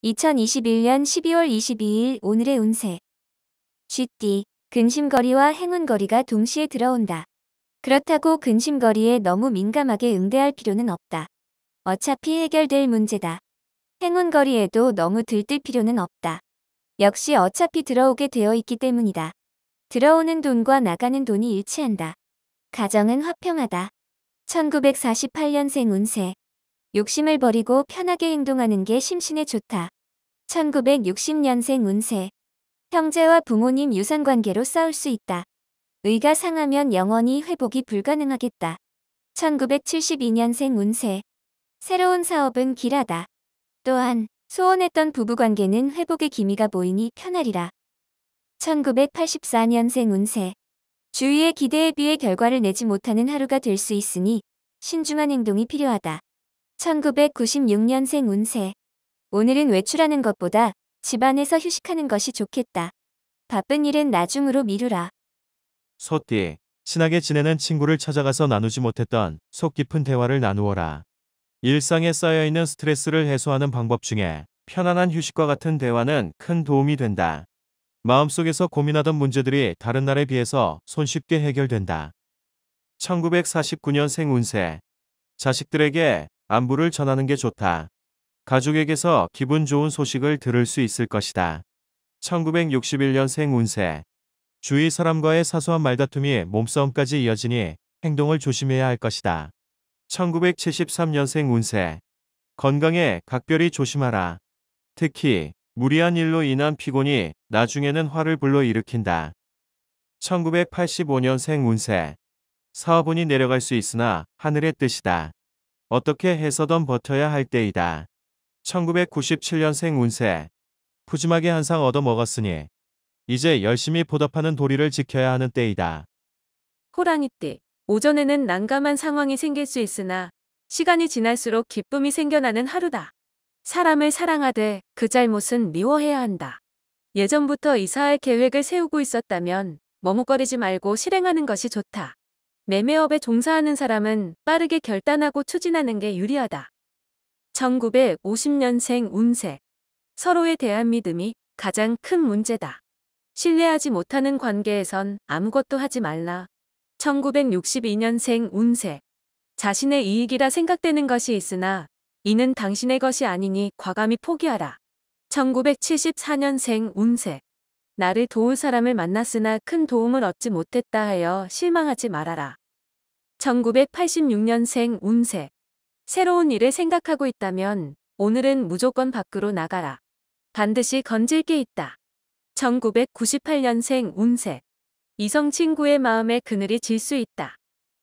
2021년 12월 22일 오늘의 운세. 쥐띠, 근심거리와 행운거리가 동시에 들어온다. 그렇다고 근심거리에 너무 민감하게 응대할 필요는 없다. 어차피 해결될 문제다. 행운거리에도 너무 들뜰 필요는 없다. 역시 어차피 들어오게 되어 있기 때문이다. 들어오는 돈과 나가는 돈이 일치한다. 가정은 화평하다. 1948년생 운세. 욕심을 버리고 편하게 행동하는 게 심신에 좋다. 1960년생 운세. 형제와 부모님 유산관계로 싸울 수 있다. 의가 상하면 영원히 회복이 불가능하겠다. 1972년생 운세. 새로운 사업은 길하다. 또한 소원했던 부부관계는 회복의 기미가 보이니 편하리라. 1984년생 운세. 주위의 기대에 비해 결과를 내지 못하는 하루가 될 수 있으니 신중한 행동이 필요하다. 1996년생 운세. 오늘은 외출하는 것보다 집안에서 휴식하는 것이 좋겠다. 바쁜 일은 나중으로 미루라. 소띠, 친하게 지내는 친구를 찾아가서 나누지 못했던 속 깊은 대화를 나누어라. 일상에 쌓여있는 스트레스를 해소하는 방법 중에 편안한 휴식과 같은 대화는 큰 도움이 된다. 마음속에서 고민하던 문제들이 다른 날에 비해서 손쉽게 해결된다. 1949년생 운세. 자식들에게 안부를 전하는 게 좋다. 가족에게서 기분 좋은 소식을 들을 수 있을 것이다. 1961년생 운세. 주위 사람과의 사소한 말다툼이 몸싸움까지 이어지니 행동을 조심해야 할 것이다. 1973년생 운세. 건강에 각별히 조심하라. 특히 무리한 일로 인한 피곤이 나중에는 화를 불러일으킨다. 1985년생 운세. 사업운이 내려갈 수 있으나 하늘의 뜻이다. 어떻게 해서든 버텨야 할 때이다. 1997년생 운세. 푸짐하게 한 상 얻어 먹었으니 이제 열심히 보답하는 도리를 지켜야 하는 때이다. 호랑이띠. 오전에는 난감한 상황이 생길 수 있으나 시간이 지날수록 기쁨이 생겨나는 하루다. 사람을 사랑하되 그 잘못은 미워해야 한다. 예전부터 이사할 계획을 세우고 있었다면 머뭇거리지 말고 실행하는 것이 좋다. 매매업에 종사하는 사람은 빠르게 결단하고 추진하는 게 유리하다. 1950년생 운세. 서로에 대한 믿음이 가장 큰 문제다. 신뢰하지 못하는 관계에선 아무것도 하지 말라. 1962년생 운세. 자신의 이익이라 생각되는 것이 있으나 이는 당신의 것이 아니니 과감히 포기하라. 1974년생 운세. 나를 도울 사람을 만났으나 큰 도움을 얻지 못했다 하여 실망하지 말아라. 1986년생 운세. 새로운 일을 생각하고 있다면 오늘은 무조건 밖으로 나가라. 반드시 건질 게 있다. 1998년생 운세. 이성 친구의 마음에 그늘이 질 수 있다.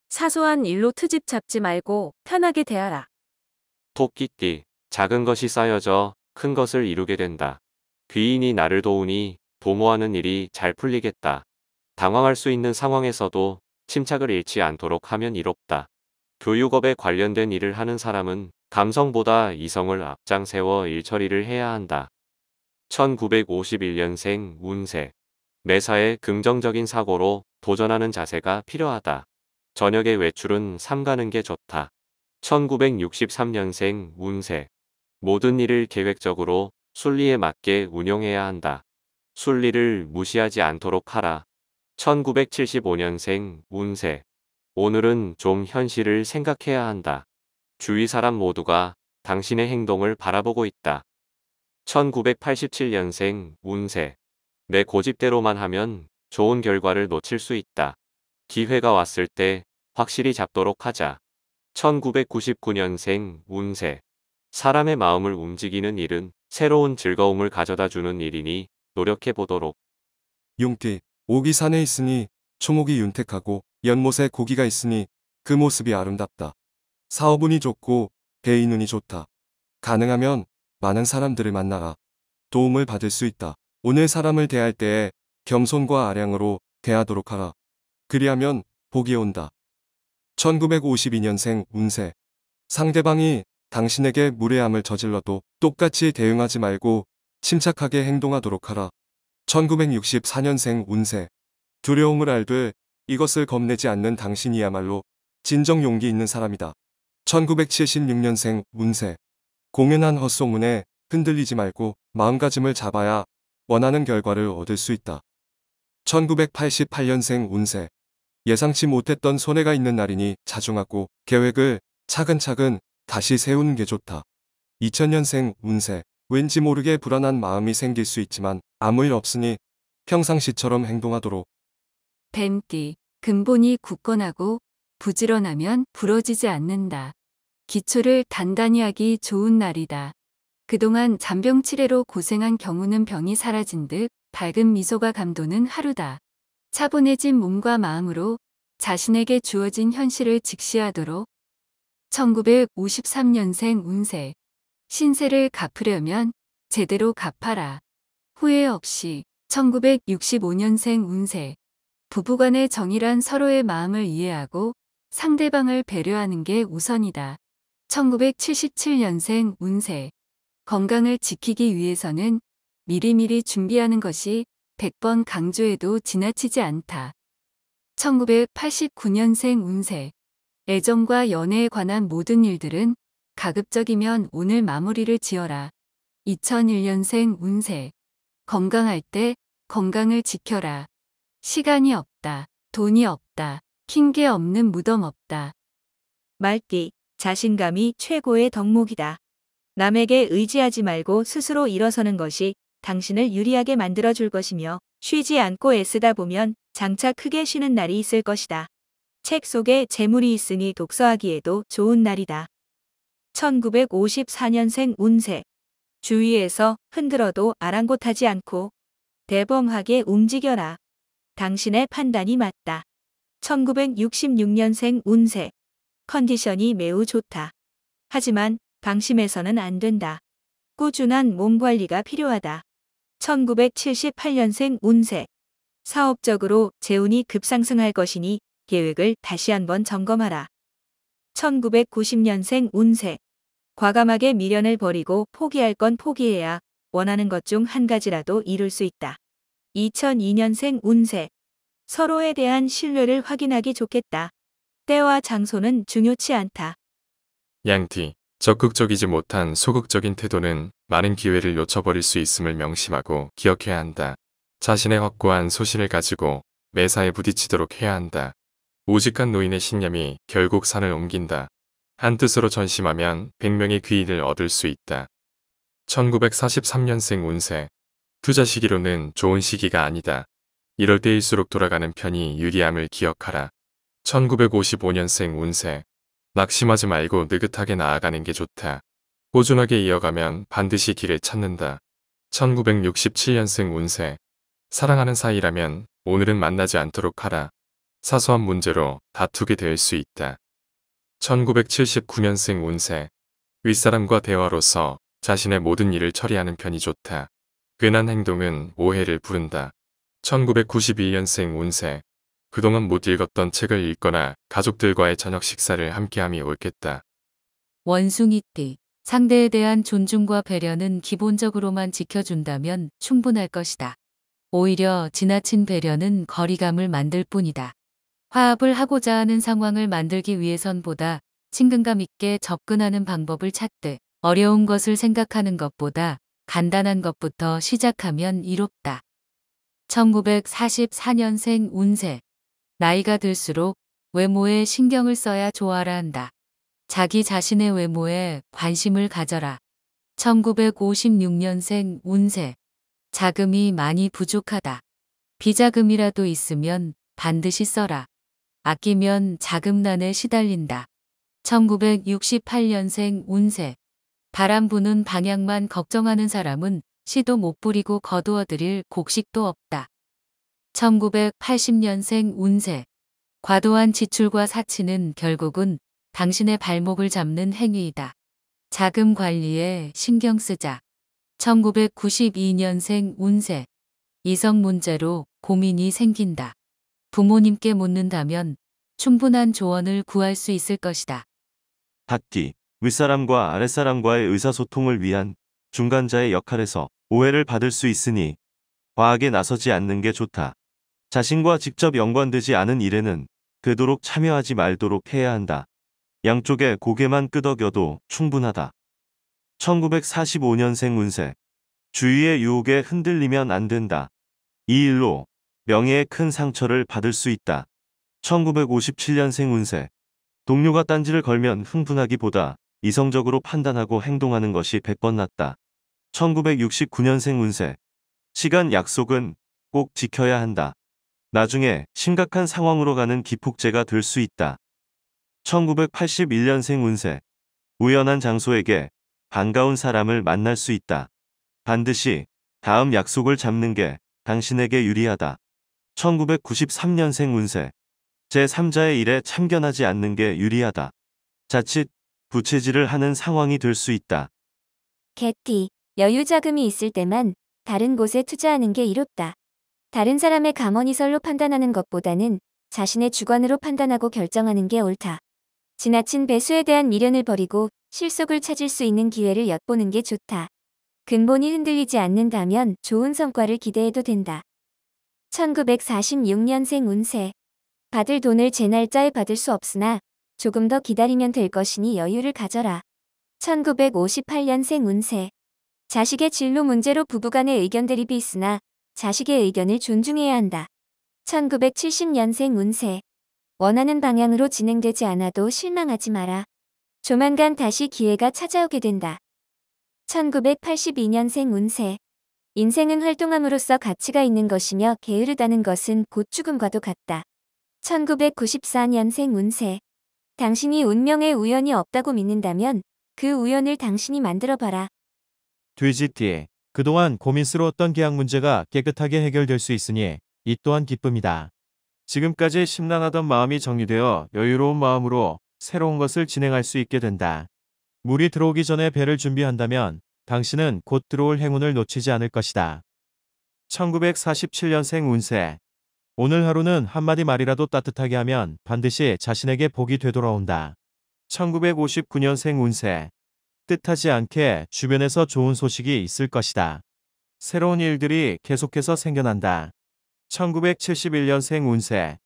사소한 일로 트집 잡지 말고 편하게 대하라. 토끼띠, 작은 것이 쌓여져 큰 것을 이루게 된다. 귀인이 나를 도우니 도모하는 일이 잘 풀리겠다. 당황할 수 있는 상황에서도 침착을 잃지 않도록 하면 이롭다. 교육업에 관련된 일을 하는 사람은 감성보다 이성을 앞장세워 일처리를 해야 한다. 1951년생 운세. 매사에 긍정적인 사고로 도전하는 자세가 필요하다. 저녁에 외출은 삼가는 게 좋다. 1963년생 운세. 모든 일을 계획적으로 순리에 맞게 운용해야 한다. 순리를 무시하지 않도록 하라. 1975년생 운세. 오늘은 좀 현실을 생각해야 한다. 주위 사람 모두가 당신의 행동을 바라보고 있다. 1987년생 운세. 내 고집대로만 하면 좋은 결과를 놓칠 수 있다. 기회가 왔을 때 확실히 잡도록 하자. 1999년생 운세. 사람의 마음을 움직이는 일은 새로운 즐거움을 가져다 주는 일이니 노력해 보도록. 용띠, 옥이 산에 있으니 초목이 윤택하고 연못에 고기가 있으니 그 모습이 아름답다. 사업운이 좋고 배인운이 좋다. 가능하면 많은 사람들을 만나라. 도움을 받을 수 있다. 오늘 사람을 대할 때에 겸손과 아량으로 대하도록 하라. 그리하면 복이 온다. 1952년생 운세. 상대방이 당신에게 무례함을 저질러도 똑같이 대응하지 말고 침착하게 행동하도록 하라. 1964년생 운세. 두려움을 알되 이것을 겁내지 않는 당신이야말로 진정 용기 있는 사람이다. 1976년생 운세. 공연한 헛소문에 흔들리지 말고 마음가짐을 잡아야 원하는 결과를 얻을 수 있다. 1988년생 운세. 예상치 못했던 손해가 있는 날이니 자중하고 계획을 차근차근 다시 세우는 게 좋다. 2000년생 운세. 왠지 모르게 불안한 마음이 생길 수 있지만 아무 일 없으니 평상시처럼 행동하도록. 뱀띠, 근본이 굳건하고 부지런하면 부러지지 않는다. 기초를 단단히 하기 좋은 날이다. 그동안 잔병 치레로 고생한 경우는 병이 사라진 듯 밝은 미소가 감도는 하루다. 차분해진 몸과 마음으로 자신에게 주어진 현실을 직시하도록. 1953년생 운세. 신세를 갚으려면 제대로 갚아라. 후회 없이. 1965년생 운세. 부부간의 정의란 서로의 마음을 이해하고 상대방을 배려하는 게 우선이다. 1977년생 운세. 건강을 지키기 위해서는 미리미리 준비하는 것이 100번 강조해도 지나치지 않다. 1989년생 운세. 애정과 연애에 관한 모든 일들은 가급적이면 오늘 마무리를 지어라. 2001년생 운세. 건강할 때 건강을 지켜라. 시간이 없다. 돈이 없다. 핑계 없는 무덤 없다. 말띠, 자신감이 최고의 덕목이다. 남에게 의지하지 말고 스스로 일어서는 것이 당신을 유리하게 만들어줄 것이며 쉬지 않고 애쓰다 보면 장차 크게 쉬는 날이 있을 것이다. 책 속에 재물이 있으니 독서하기에도 좋은 날이다. 1954년생 운세. 주위에서 흔들어도 아랑곳하지 않고 대범하게 움직여라. 당신의 판단이 맞다. 1966년생 운세. 컨디션이 매우 좋다. 하지만 방심해서는 안 된다. 꾸준한 몸 관리가 필요하다. 1978년생 운세. 사업적으로 재운이 급상승할 것이니 계획을 다시 한번 점검하라. 1990년생 운세. 과감하게 미련을 버리고 포기할 건 포기해야 원하는 것 중 한 가지라도 이룰 수 있다. 2002년생 운세. 서로에 대한 신뢰를 확인하기 좋겠다. 때와 장소는 중요치 않다. 양띠, 적극적이지 못한 소극적인 태도는 많은 기회를 놓쳐버릴 수 있음을 명심하고 기억해야 한다. 자신의 확고한 소신을 가지고 매사에 부딪히도록 해야 한다. 우직한 노인의 신념이 결국 산을 옮긴다. 한뜻으로 전심하면 100명의 귀인을 얻을 수 있다. 1943년생 운세. 투자 시기로는 좋은 시기가 아니다. 이럴 때일수록 돌아가는 편이 유리함을 기억하라. 1955년생 운세. 낙심하지 말고 느긋하게 나아가는 게 좋다. 꾸준하게 이어가면 반드시 길을 찾는다. 1967년생 운세. 사랑하는 사이라면 오늘은 만나지 않도록 하라. 사소한 문제로 다투게 될 수 있다. 1979년생 운세. 윗사람과 대화로서 자신의 모든 일을 처리하는 편이 좋다. 괜한 행동은 오해를 부른다. 1991년생 운세. 그동안 못 읽었던 책을 읽거나 가족들과의 저녁 식사를 함께함이 옳겠다. 원숭이띠. 상대에 대한 존중과 배려는 기본적으로만 지켜준다면 충분할 것이다. 오히려 지나친 배려는 거리감을 만들 뿐이다. 화합을 하고자 하는 상황을 만들기 위해선보다 친근감 있게 접근하는 방법을 찾되 어려운 것을 생각하는 것보다 간단한 것부터 시작하면 이롭다. 1944년생 운세. 나이가 들수록 외모에 신경을 써야 좋아라 한다. 자기 자신의 외모에 관심을 가져라. 1956년생 운세. 자금이 많이 부족하다. 비자금이라도 있으면 반드시 써라. 아끼면 자금난에 시달린다. 1968년생 운세. 바람 부는 방향만 걱정하는 사람은 씨도 못 뿌리고 거두어들일 곡식도 없다. 1980년생 운세. 과도한 지출과 사치는 결국은 당신의 발목을 잡는 행위이다. 자금 관리에 신경 쓰자. 1992년생 운세. 이성 문제로 고민이 생긴다. 부모님께 묻는다면 충분한 조언을 구할 수 있을 것이다. 닭띠, 윗사람과 아랫사람과의 의사소통을 위한 중간자의 역할에서 오해를 받을 수 있으니 과하게 나서지 않는 게 좋다. 자신과 직접 연관되지 않은 일에는 되도록 참여하지 말도록 해야 한다. 양쪽에 고개만 끄덕여도 충분하다. 1945년생 운세. 주위의 유혹에 흔들리면 안 된다. 이 일로 명예에 큰 상처를 받을 수 있다. 1957년생 운세. 동료가 딴지를 걸면 흥분하기보다 이성적으로 판단하고 행동하는 것이 100번 낫다. 1969년생 운세. 시간 약속은 꼭 지켜야 한다. 나중에 심각한 상황으로 가는 기폭제가 될 수 있다. 1981년생 운세. 우연한 장소에게 반가운 사람을 만날 수 있다. 반드시 다음 약속을 잡는 게 당신에게 유리하다. 1993년생 운세. 제3자의 일에 참견하지 않는 게 유리하다. 자칫 부채질을 하는 상황이 될 수 있다. 개띠, 여유 자금이 있을 때만 다른 곳에 투자하는 게 이롭다. 다른 사람의 감언이설로 판단하는 것보다는 자신의 주관으로 판단하고 결정하는 게 옳다. 지나친 배수에 대한 미련을 버리고 실속을 찾을 수 있는 기회를 엿보는 게 좋다. 근본이 흔들리지 않는다면 좋은 성과를 기대해도 된다. 1946년생 운세. 받을 돈을 제 날짜에 받을 수 없으나 조금 더 기다리면 될 것이니 여유를 가져라. 1958년생 운세. 자식의 진로 문제로 부부간의 의견 대립이 있으나 자식의 의견을 존중해야 한다. 1970년생 운세. 원하는 방향으로 진행되지 않아도 실망하지 마라. 조만간 다시 기회가 찾아오게 된다. 1982년생 운세. 인생은 활동함으로써 가치가 있는 것이며 게으르다는 것은 곧 죽음과도 같다. 1994년생 운세. 당신이 운명에 우연이 없다고 믿는다면 그 우연을 당신이 만들어봐라. 돼지띠. 그동안 고민스러웠던 계약 문제가 깨끗하게 해결될 수 있으니 이 또한 기쁨이다. 지금까지 심란하던 마음이 정리되어 여유로운 마음으로 새로운 것을 진행할 수 있게 된다. 물이 들어오기 전에 배를 준비한다면 당신은 곧 들어올 행운을 놓치지 않을 것이다. 1947년생 운세. 오늘 하루는 한마디 말이라도 따뜻하게 하면 반드시 자신에게 복이 되돌아온다. 1959년생 운세. 뜻하지 않게 주변에서 좋은 소식이 있을 것이다. 새로운 일들이 계속해서 생겨난다. 1971년생 운세.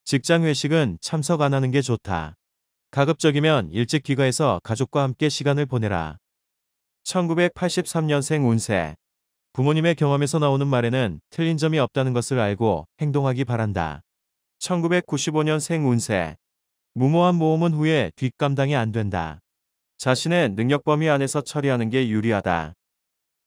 직장 회식은 참석 안 하는 게 좋다. 가급적이면 일찍 귀가해서 가족과 함께 시간을 보내라. 1983년생 운세. 부모님의 경험에서 나오는 말에는 틀린 점이 없다는 것을 알고 행동하기 바란다. 1995년생 운세. 무모한 모험은 후에 뒷감당이 안 된다. 자신의 능력 범위 안에서 처리하는 게 유리하다.